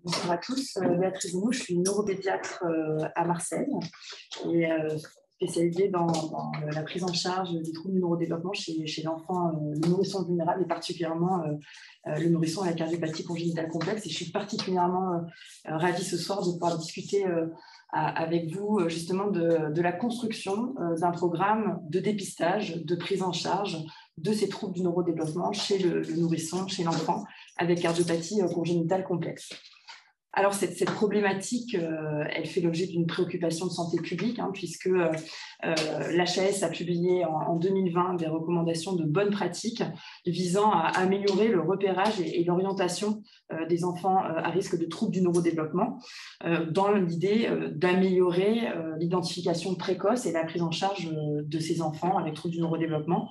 Bonjour à tous, Béatrice Mou, je suis neuropédiatre à Marseille et spécialisée dans la prise en charge des troubles du neurodéveloppement chez l'enfant, le nourrisson vulnérable et particulièrement le nourrisson à la cardiopathie congénitale complexe. Et je suis particulièrement ravie ce soir de pouvoir discuter avec vous justement de la construction d'un programme de dépistage, de prise en charge de ces troubles du neurodéveloppement chez le nourrisson, chez l'enfant avec cardiopathie congénitale complexe. Alors, cette problématique, elle fait l'objet d'une préoccupation de santé publique, puisque l'HAS a publié en 2020 des recommandations de bonnes pratiques visant à améliorer le repérage et l'orientation des enfants à risque de troubles du neurodéveloppement, dans l'idée d'améliorer l'identification précoce et la prise en charge de ces enfants avec troubles du neurodéveloppement.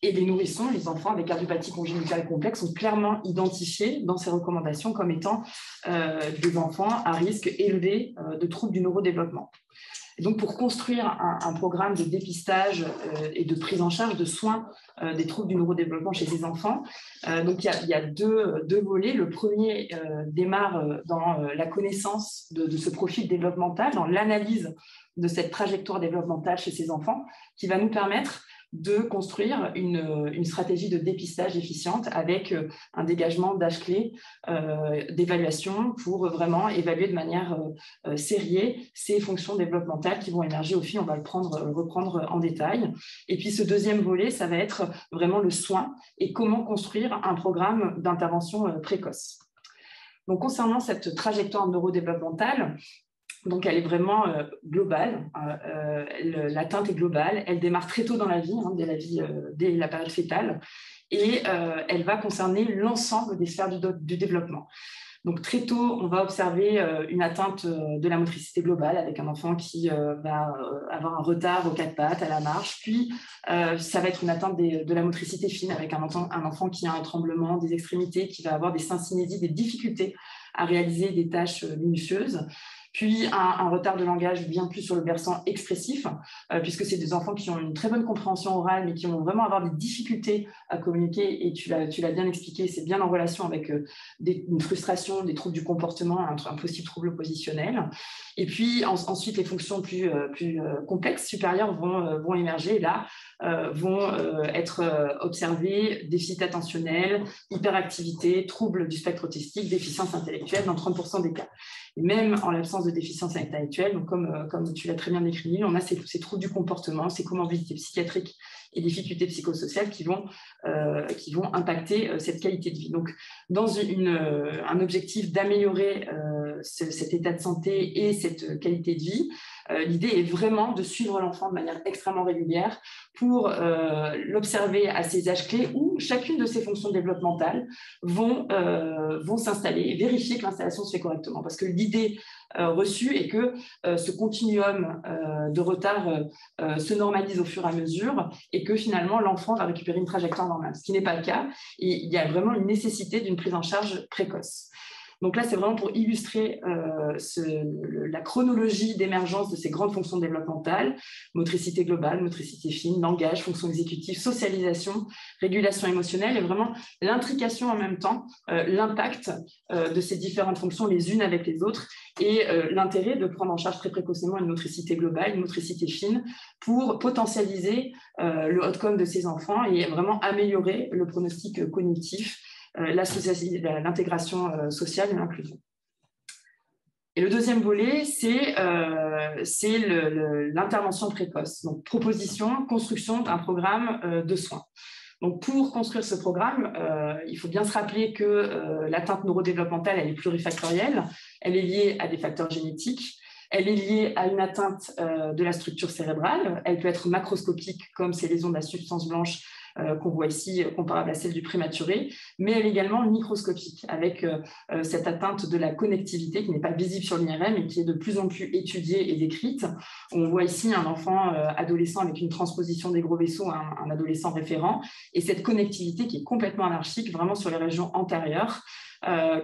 Et les nourrissons, les enfants avec cardiopathie congénitale complexe, sont clairement identifiés dans ces recommandations comme étant des enfants à risque élevé de troubles du neurodéveloppement. Et donc, pour construire un programme de dépistage et de prise en charge de soins des troubles du neurodéveloppement chez ces enfants, donc il y a deux volets. Le premier démarre dans la connaissance de ce profil développemental, dans l'analyse de cette trajectoire développementale chez ces enfants, qui va nous permettre de construire une stratégie de dépistage efficiente avec un dégagement d'âge clé d'évaluation pour vraiment évaluer de manière sériée ces fonctions développementales qui vont émerger au fil. On va le reprendre en détail. Et puis ce deuxième volet, ça va être vraiment le soin et comment construire un programme d'intervention précoce. Donc concernant cette trajectoire neurodéveloppementale, donc, elle est vraiment globale. L'atteinte est globale. Elle démarre très tôt dans la vie, dès la période fœtale, et elle va concerner l'ensemble des sphères du développement. Donc, très tôt, on va observer une atteinte de la motricité globale avec un enfant qui va avoir un retard aux quatre pattes, à la marche. Puis, ça va être une atteinte de la motricité fine avec un enfant qui a un tremblement des extrémités, qui va avoir des syncynésies, des difficultés à réaliser des tâches minutieuses. Puis un retard de langage bien plus sur le versant expressif, puisque c'est des enfants qui ont une très bonne compréhension orale, mais qui vont vraiment avoir des difficultés à communiquer. Et tu l'as bien expliqué, c'est bien en relation avec une frustration, des troubles du comportement, un possible trouble positionnel. Et puis ensuite, les fonctions plus complexes, supérieures, vont émerger. Et là, vont être observés déficit attentionnel, hyperactivité, troubles du spectre autistique, déficience intellectuelle dans 30% des cas. Et même en l'absence de déficience intellectuelle, donc comme tu l'as très bien décrit, on a ces troubles du comportement, ces comorbidités psychiatriques et difficultés psychosociales qui vont impacter cette qualité de vie. Donc, dans un objectif d'améliorer cet état de santé et cette qualité de vie, l'idée est vraiment de suivre l'enfant de manière extrêmement régulière pour l'observer à ces âges clés où chacune de ces fonctions développementales vont s'installer, vérifier que l'installation se fait correctement. Parce que l'idée reçue est que ce continuum de retard se normalise au fur et à mesure et que finalement l'enfant va récupérer une trajectoire normale, ce qui n'est pas le cas. Et il y a vraiment une nécessité d'une prise en charge précoce. Donc là, c'est vraiment pour illustrer la chronologie d'émergence de ces grandes fonctions développementales, motricité globale, motricité fine, langage, fonction exécutive, socialisation, régulation émotionnelle, et vraiment l'intrication en même temps, l'impact de ces différentes fonctions les unes avec les autres, et l'intérêt de prendre en charge très précocement une motricité globale, une motricité fine, pour potentialiser le outcome de ces enfants et vraiment améliorer le pronostic cognitif, l'intégration sociale et l'inclusion. Et le deuxième volet, c'est l'intervention précoce. Donc, proposition, construction d'un programme de soins. Donc, pour construire ce programme, il faut bien se rappeler que l'atteinte neurodéveloppementale, elle est plurifactorielle. Elle est liée à des facteurs génétiques. Elle est liée à une atteinte de la structure cérébrale. Elle peut être macroscopique, comme ces lésions de la substance blanche qu'on voit ici, comparable à celle du prématuré, mais elle est également microscopique, avec cette atteinte de la connectivité qui n'est pas visible sur l'IRM et qui est de plus en plus étudiée et décrite. On voit ici un enfant adolescent avec une transposition des gros vaisseaux, un adolescent référent, et cette connectivité qui est complètement anarchique, vraiment sur les régions antérieures,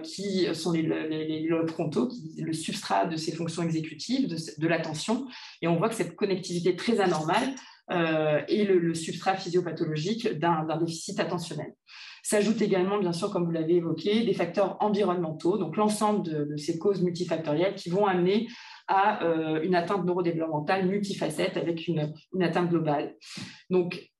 qui sont les lobes frontaux, le substrat de ces fonctions exécutives, de l'attention. Et on voit que cette connectivité très anormale est le substrat physiopathologique d'un déficit attentionnel. S'ajoutent également, bien sûr, comme vous l'avez évoqué, des facteurs environnementaux, donc l'ensemble de ces causes multifactorielles qui vont amener à une atteinte neurodéveloppementale multifacette avec une atteinte globale. Donc,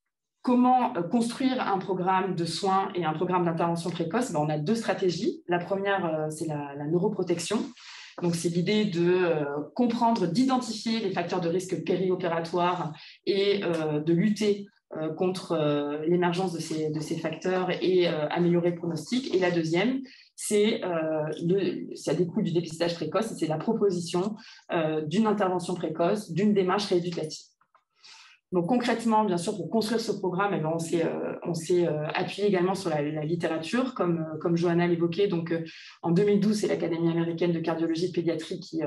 comment construire un programme de soins et un programme d'intervention précoce? On a deux stratégies. La première, c'est la neuroprotection. Donc, c'est l'idée de comprendre, d'identifier les facteurs de risque périopératoires et de lutter contre l'émergence de ces facteurs et améliorer le pronostic. Et la deuxième, ça découle du dépistage précoce, et c'est la proposition d'une intervention précoce, d'une démarche rééducative. Donc concrètement, bien sûr, pour construire ce programme, on s'est appuyé également sur la littérature, comme Johanna l'évoquait. Donc en 2012, c'est l'Académie américaine de cardiologie de pédiatrie qui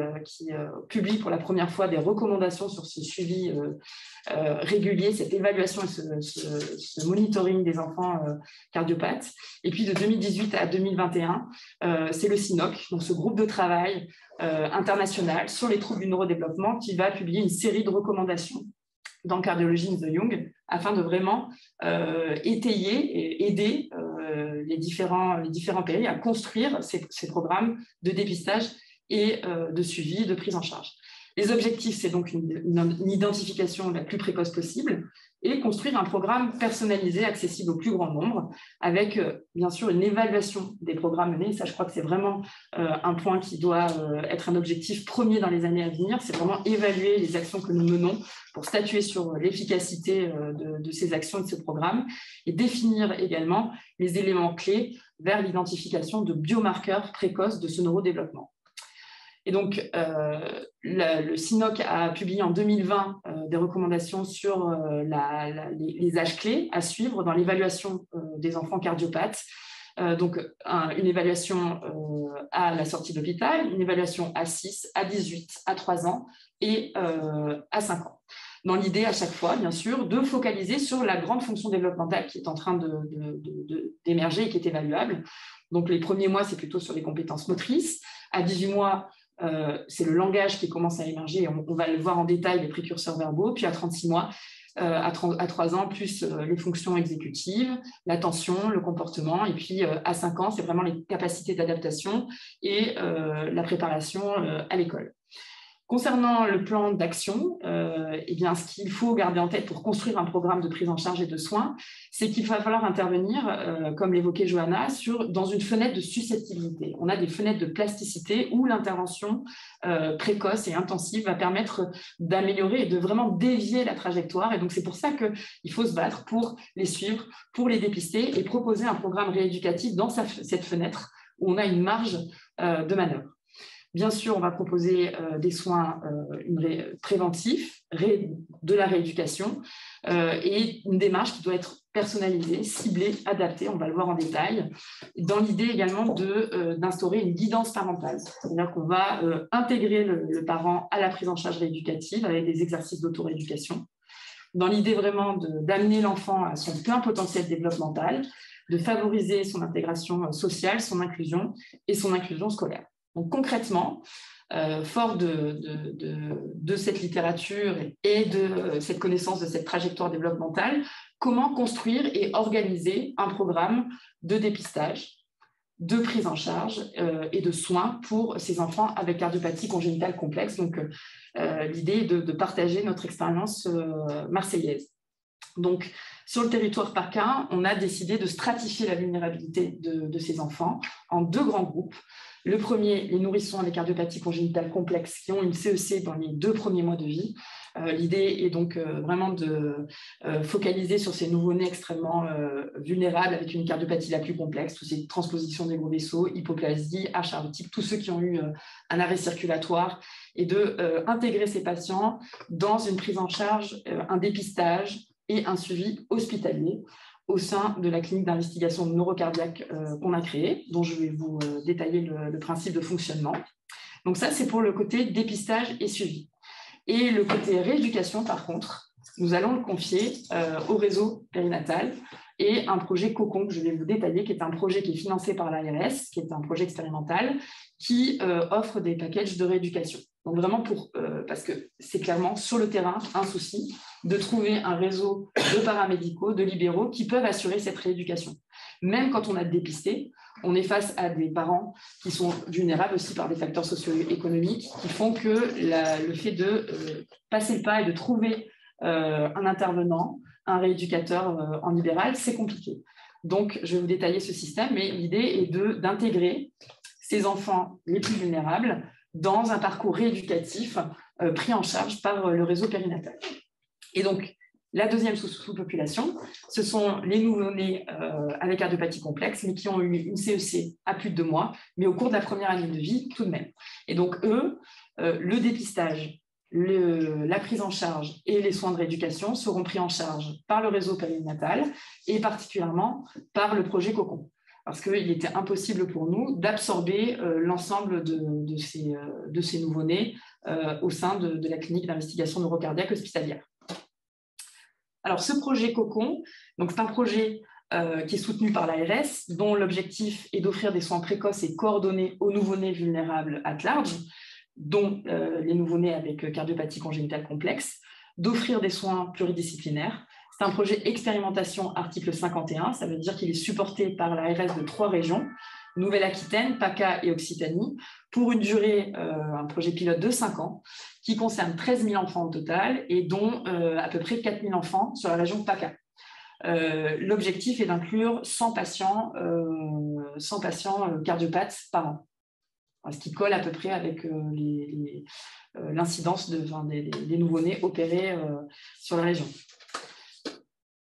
publie pour la première fois des recommandations sur ce suivi régulier, cette évaluation et ce monitoring des enfants cardiopathes. Et puis de 2018 à 2021, c'est le CINOC, donc ce groupe de travail international sur les troubles du neurodéveloppement, qui va publier une série de recommandations dans Cardiology in the Young, afin de vraiment étayer et aider les différents pays à construire ces programmes de dépistage et de suivi, de prise en charge. Les objectifs, c'est donc une identification la plus précoce possible et construire un programme personnalisé, accessible au plus grand nombre, avec bien sûr une évaluation des programmes menés. Ça, je crois que c'est vraiment un point qui doit être un objectif premier dans les années à venir. C'est vraiment évaluer les actions que nous menons pour statuer sur l'efficacité de ces actions et de ce programme, et définir également les éléments clés vers l'identification de biomarqueurs précoces de ce neurodéveloppement. Et donc, le CINOC a publié en 2020 des recommandations sur les âges clés à suivre dans l'évaluation des enfants cardiopathes. Donc, une évaluation à la sortie de l'hôpital, une évaluation à 6, à 18, à 3 ans et à 5 ans. Dans l'idée, à chaque fois, bien sûr, de focaliser sur la grande fonction développementale qui est en train d'émerger et qui est évaluable. Donc, les premiers mois, c'est plutôt sur les compétences motrices. À 18 mois, c'est le langage qui commence à émerger. On va le voir en détail, les précurseurs verbaux. Puis à 36 mois, à 3 ans, plus les fonctions exécutives, l'attention, le comportement. Et puis à 5 ans, c'est vraiment les capacités d'adaptation et la préparation à l'école. Concernant le plan d'action, eh bien, ce qu'il faut garder en tête pour construire un programme de prise en charge et de soins, c'est qu'il va falloir intervenir, comme l'évoquait Johanna, dans une fenêtre de susceptibilité. On a des fenêtres de plasticité où l'intervention précoce et intensive va permettre d'améliorer et de vraiment dévier la trajectoire. Et donc, c'est pour ça qu'il faut se battre pour les suivre, pour les dépister et proposer un programme rééducatif dans cette fenêtre où on a une marge de manœuvre. Bien sûr, on va proposer des soins préventifs, de la rééducation et une démarche qui doit être personnalisée, ciblée, adaptée, on va le voir en détail, dans l'idée également d'instaurer une guidance parentale. C'est-à-dire qu'on va intégrer le parent à la prise en charge rééducative avec des exercices d'autorééducation, dans l'idée vraiment d'amener l'enfant à son plein potentiel développemental, de favoriser son intégration sociale, son inclusion et son inclusion scolaire. Donc concrètement, fort de cette littérature et de cette connaissance de cette trajectoire développementale, comment construire et organiser un programme de dépistage, de prise en charge et de soins pour ces enfants avec cardiopathie congénitale complexe. Donc l'idée est de partager notre expérience marseillaise. Donc, sur le territoire PACA, on a décidé de stratifier la vulnérabilité de ces enfants en 2 grands groupes. Le premier, les nourrissons avec cardiopathie congénitale complexe qui ont une CEC dans les 2 premiers mois de vie. L'idée est donc vraiment de focaliser sur ces nouveau-nés extrêmement vulnérables avec une cardiopathie la plus complexe, toutes ces transpositions des gros vaisseaux, hypoplasie, HRV-type, tous ceux qui ont eu un arrêt circulatoire, et d'intégrer ces patients dans une prise en charge, un dépistage et un suivi hospitalier au sein de la clinique d'investigation neurocardiaque qu'on a créée, dont je vais vous détailler le principe de fonctionnement. Donc ça, c'est pour le côté dépistage et suivi. Et le côté rééducation, par contre, nous allons le confier au réseau périnatal et un projet COCON que je vais vous détailler, qui est un projet qui est financé par l'ARS, qui est un projet expérimental, qui offre des packages de rééducation. Donc vraiment parce que c'est clairement sur le terrain un souci de trouver un réseau de paramédicaux, de libéraux qui peuvent assurer cette rééducation. Même quand on a dépisté, on est face à des parents qui sont vulnérables aussi par des facteurs socio-économiques qui font que le fait de passer le pas et de trouver un intervenant, un rééducateur en libéral, c'est compliqué. Donc, je vais vous détailler ce système, mais l'idée est d'intégrer ces enfants les plus vulnérables dans un parcours rééducatif pris en charge par le réseau périnatal. Et donc, la deuxième sous-population, ce sont les nouveau-nés avec cardiopathie complexe, mais qui ont eu une CEC à plus de 2 mois, mais au cours de la première année de vie tout de même. Et donc, eux, le dépistage, la prise en charge et les soins de rééducation seront pris en charge par le réseau périnatal et particulièrement par le projet Cocon. Parce qu'il était impossible pour nous d'absorber l'ensemble de ces nouveau-nés au sein de la clinique d'investigation neurocardiaque hospitalière. Alors, ce projet Cocon, c'est un projet qui est soutenu par l'ARS, dont l'objectif est d'offrir des soins précoces et coordonnés aux nouveau-nés vulnérables at large, dont les nouveau-nés avec cardiopathie congénitale complexe, d'offrir des soins pluridisciplinaires. C'est un projet expérimentation article 51, ça veut dire qu'il est supporté par l'ARS de 3 régions, Nouvelle-Aquitaine, PACA et Occitanie, pour une durée, un projet pilote de 5 ans, qui concerne 13 000 enfants au total et dont à peu près 4 000 enfants sur la région PACA. L'objectif est d'inclure 100 patients cardiopathes par an, ce qui colle à peu près avec l'incidence des nouveau-nés opérés sur la région.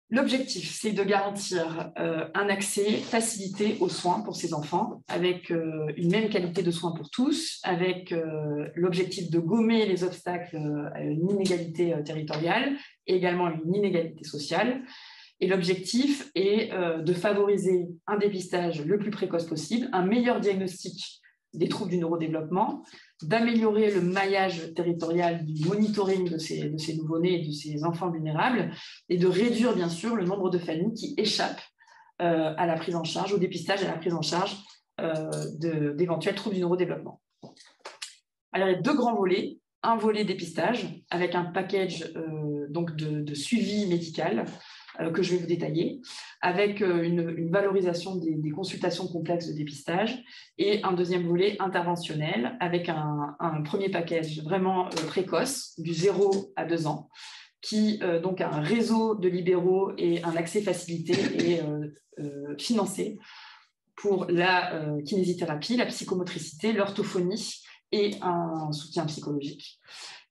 L'objectif, c'est de garantir un accès facilité aux soins pour ces enfants, avec une même qualité de soins pour tous, avec l'objectif de gommer les obstacles à une inégalité territoriale et également une inégalité sociale. Et l'objectif est de favoriser un dépistage le plus précoce possible, un meilleur diagnostic des troubles du neurodéveloppement, d'améliorer le maillage territorial du monitoring de ces nouveau-nés et de ces enfants vulnérables et de réduire bien sûr le nombre de familles qui échappent à la prise en charge, au dépistage et à la prise en charge d'éventuels troubles du neurodéveloppement. Alors, il y a 2 grands volets. Un volet dépistage avec un package de suivi médical que je vais vous détailler, avec une valorisation des consultations complexes de dépistage et un deuxième volet interventionnel avec un premier package vraiment précoce, du 0 à 2 ans, qui donc a un réseau de libéraux et un accès facilité et financé pour la kinésithérapie, la psychomotricité, l'orthophonie et un soutien psychologique.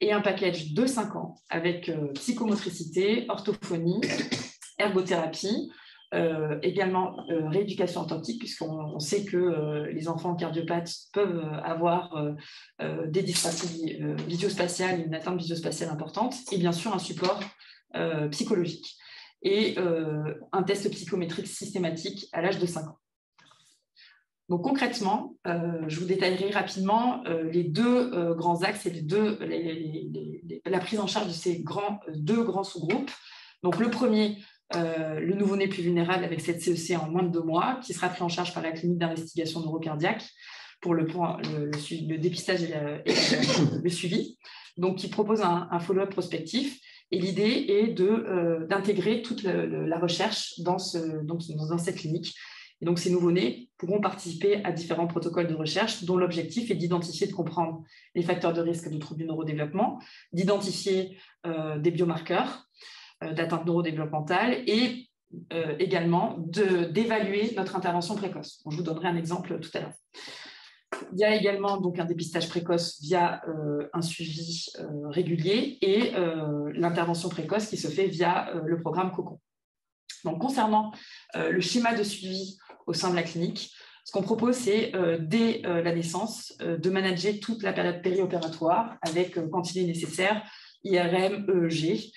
Et un package de 5 ans avec psychomotricité, orthophonie, ergothérapie, également rééducation authentique, puisqu'on sait que les enfants cardiopathes peuvent avoir des dysgraphies visio-spatiales, une atteinte visio-spatiale importante, et bien sûr un support psychologique et un test psychométrique systématique à l'âge de 5 ans. Donc concrètement, je vous détaillerai rapidement les 2 grands axes et la prise en charge de ces 2 grands sous-groupes. Donc le premier, le nouveau-né plus vulnérable avec cette CEC en moins de 2 mois, qui sera pris en charge par la clinique d'investigation neurocardiaque pour le dépistage et le suivi, donc qui propose un follow-up prospectif. Et l'idée est d'intégrer toute la recherche dans cette clinique. Et donc, ces nouveau-nés pourront participer à différents protocoles de recherche dont l'objectif est d'identifier et de comprendre les facteurs de risque de troubles du neurodéveloppement, d'identifier des biomarqueurs d'atteinte neurodéveloppementale et également d'évaluer notre intervention précoce. Je vous donnerai un exemple tout à l'heure. Il y a également donc un dépistage précoce via un suivi régulier et l'intervention précoce qui se fait via le programme Cocon. Donc, concernant le schéma de suivi au sein de la clinique, ce qu'on propose, c'est dès la naissance de manager toute la période périopératoire avec, quand il est nécessaire, IRM, EEG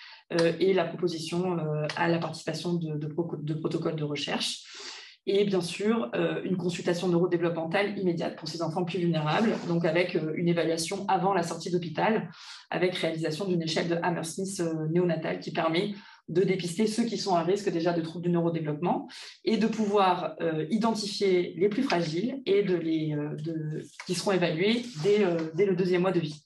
et la proposition à la participation de protocoles de recherche. Et bien sûr, une consultation neurodéveloppementale immédiate pour ces enfants plus vulnérables, donc avec une évaluation avant la sortie d'hôpital, avec réalisation d'une échelle de Hammersmith néonatale qui permet de dépister ceux qui sont à risque déjà de troubles du neurodéveloppement et de pouvoir identifier les plus fragiles et qui seront évalués dès le 2e mois de vie.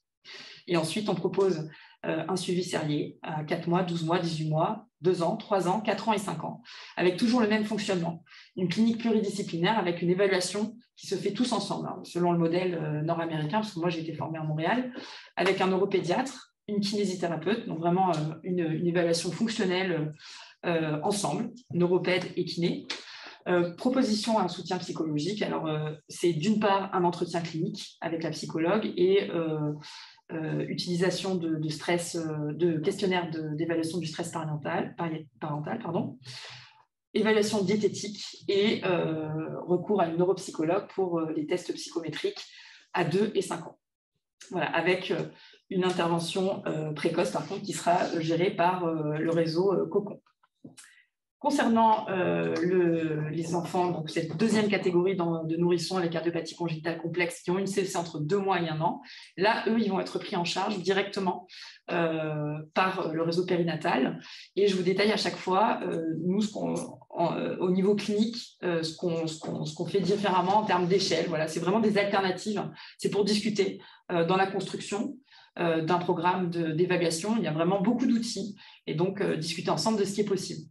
Et ensuite, on propose un suivi sérié à 4 mois, 12 mois, 18 mois, 2 ans, 3 ans, 4 ans et 5 ans, avec toujours le même fonctionnement. Une clinique pluridisciplinaire avec une évaluation qui se fait tous ensemble, hein, selon le modèle nord-américain, parce que moi j'ai été formée à Montréal, avec un neuropédiatre, une kinésithérapeute, donc vraiment une évaluation fonctionnelle ensemble, neuropède et kiné. Proposition à un soutien psychologique. Alors, c'est d'une part un entretien clinique avec la psychologue et utilisation de stress, de questionnaire d'évaluation du stress parental, pardon, évaluation diététique et recours à une neuropsychologue pour les tests psychométriques à 2 et 5 ans. Voilà, avec une intervention précoce, par contre, qui sera gérée par le réseau COCON. Concernant les enfants, donc cette deuxième catégorie de nourrissons avec cardiopathie congénitale complexe qui ont une CEC entre 2 mois et 1 an, là, eux, ils vont être pris en charge directement par le réseau périnatal. Et je vous détaille à chaque fois, nous, au niveau clinique, ce qu'on fait différemment en termes d'échelle. Voilà, c'est vraiment des alternatives. C'est pour discuter dans la construction d'un programme d'évaluation. Il y a vraiment beaucoup d'outils et donc discuter ensemble de ce qui est possible.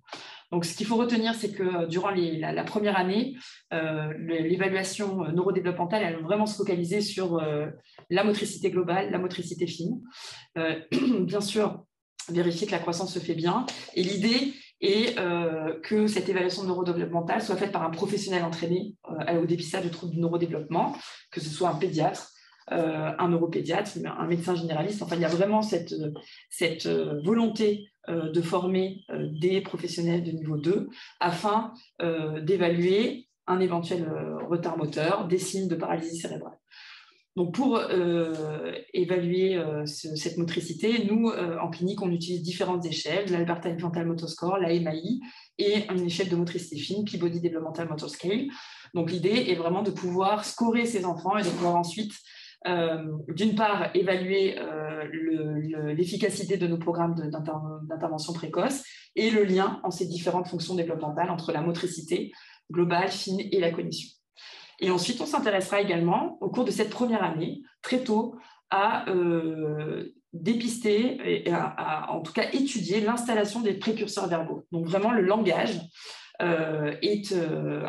Donc, ce qu'il faut retenir, c'est que durant la première année, l'évaluation neurodéveloppementale, elle va vraiment se focaliser sur la motricité globale, la motricité fine. Bien sûr, vérifier que la croissance se fait bien. Et l'idée est que cette évaluation neurodéveloppementale soit faite par un professionnel entraîné au dépistage de troubles du neurodéveloppement, que ce soit un pédiatre, un neuropédiatre, un médecin généraliste. Enfin, il y a vraiment cette volonté de former des professionnels de niveau 2 afin d'évaluer un éventuel retard moteur, des signes de paralysie cérébrale. Donc, pour évaluer cette motricité, nous, en clinique, on utilise différentes échelles, l'Alberta Mental Motor Score, la MAI, et une échelle de motricité fine, Peabody Developmental Motor Scale. Donc, l'idée est vraiment de pouvoir scorer ces enfants et de pouvoir ensuite d'une part, évaluer l'efficacité de nos programmes d'intervention précoce et le lien en ces différentes fonctions développementales entre la motricité globale, fine et la cognition. Et ensuite, on s'intéressera également, au cours de cette première année, très tôt, à dépister et en tout cas étudier l'installation des précurseurs verbaux. Donc vraiment, le langage est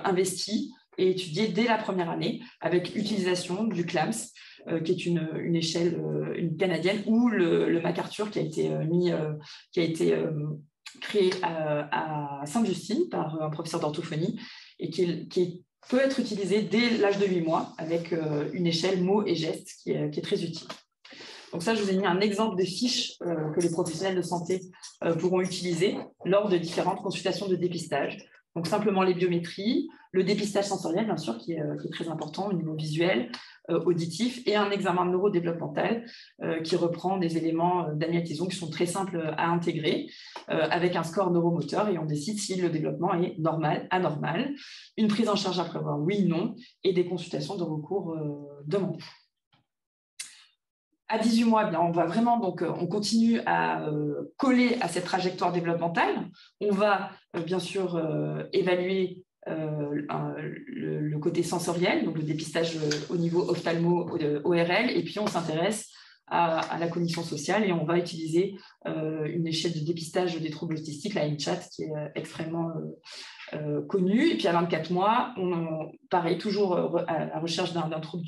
investi et étudié dès la première année avec utilisation du CLAMS, qui est une échelle une canadienne, ou le MacArthur qui a été créé à Sainte-Justine par un professeur d'orthophonie et qui peut être utilisé dès l'âge de 8 mois avec une échelle mots et gestes qui est très utile. Donc ça, je vous ai mis un exemple de fiches que les professionnels de santé pourront utiliser lors de différentes consultations de dépistage. Donc simplement les biométries, le dépistage sensoriel, bien sûr, qui est très important au niveau visuel, auditif, et un examen neurodéveloppemental qui reprend des éléments d'Amiat-Thieson qui sont très simples à intégrer, avec un score neuromoteur, et on décide si le développement est normal, anormal, une prise en charge à prévoir, oui, non, et des consultations de recours demandées. À 18 mois, bien, on va vraiment, donc, on continue à coller à cette trajectoire développementale. On va bien sûr évaluer le côté sensoriel, donc le dépistage au niveau ophtalmo-ORL, et puis on s'intéresse à la cognition sociale et on va utiliser une échelle de dépistage des troubles autistiques, la MCHAT, qui est extrêmement connue. Et puis à 24 mois, pareil, toujours à la recherche d'un trouble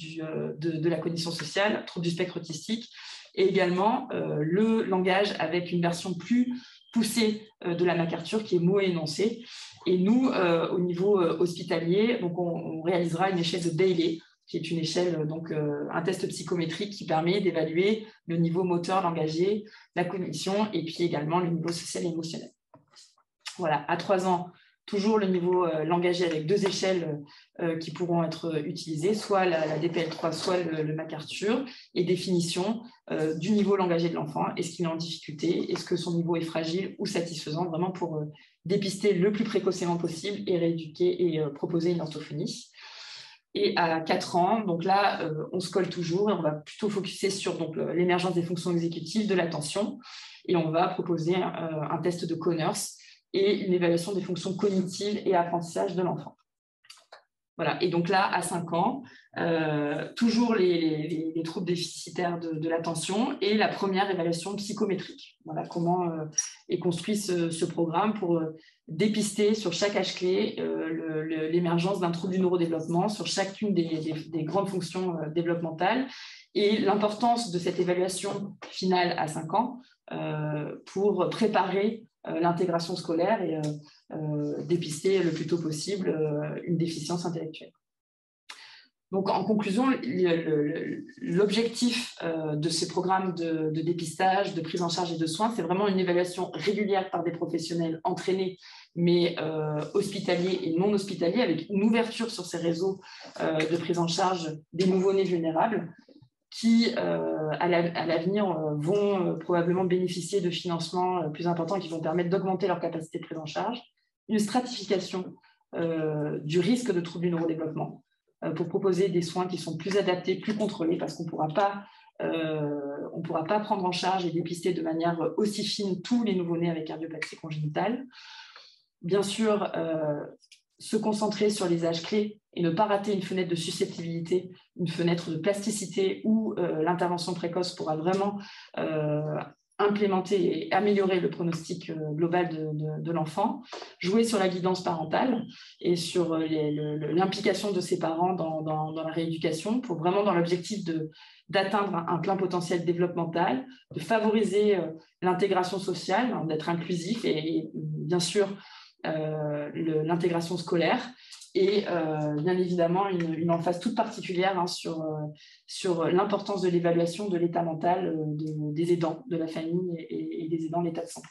de la cognition sociale, trouble du spectre autistique, et également le langage avec une version plus poussée de la MacArthur, qui est mots et énoncés. Et nous, au niveau hospitalier, donc on réalisera une échelle de Bayley, qui est une échelle, donc un test psychométrique qui permet d'évaluer le niveau moteur, langagier, la cognition, et puis également le niveau social et émotionnel. Voilà, à 3 ans, toujours le niveau langagier avec 2 échelles qui pourront être utilisées, soit la DPL3, soit le MacArthur, et définition du niveau langagier de l'enfant. Est-ce qu'il est en difficulté? Est-ce que son niveau est fragile ou satisfaisant? Vraiment pour dépister le plus précocement possible et rééduquer et proposer une orthophonie. Et à 4 ans, donc là, on se colle toujours et on va plutôt focuser sur l'émergence des fonctions exécutives, de l'attention, et on va proposer un test de Conners et une évaluation des fonctions cognitives et apprentissage de l'enfant. Voilà. Et donc là, à 5 ans, toujours les troubles déficitaires de l'attention et la première évaluation psychométrique. Voilà comment est construit ce programme pour dépister sur chaque âge clé l'émergence d'un trouble du neurodéveloppement sur chacune des grandes fonctions développementales et l'importance de cette évaluation finale à 5 ans pour préparer l'intégration scolaire et dépister le plus tôt possible une déficience intellectuelle. Donc, en conclusion, l'objectif de ces programmes de dépistage, de prise en charge et de soins, c'est vraiment une évaluation régulière par des professionnels entraînés, mais hospitaliers et non hospitaliers, avec une ouverture sur ces réseaux de prise en charge des nouveau-nés vulnérables qui, à l'avenir, vont probablement bénéficier de financements plus importants qui vont permettre d'augmenter leur capacité de prise en charge. Une stratification du risque de troubles du neurodéveloppement pour proposer des soins qui sont plus adaptés, plus contrôlés, parce qu'on ne pourra pas prendre en charge et dépister de manière aussi fine tous les nouveau-nés avec cardiopathie congénitale. Bien sûr, se concentrer sur les âges clés et ne pas rater une fenêtre de susceptibilité, une fenêtre de plasticité où l'intervention précoce pourra vraiment implémenter et améliorer le pronostic global de l'enfant, jouer sur la guidance parentale et sur l'implication de ses parents dans la rééducation pour vraiment dans l'objectif d'atteindre un plein potentiel développemental, de favoriser l'intégration sociale, d'être inclusif et bien sûr l'intégration scolaire et bien évidemment une emphase toute particulière sur l'importance de l'évaluation de l'état mental des aidants, de la famille et des aidants, l'état de santé.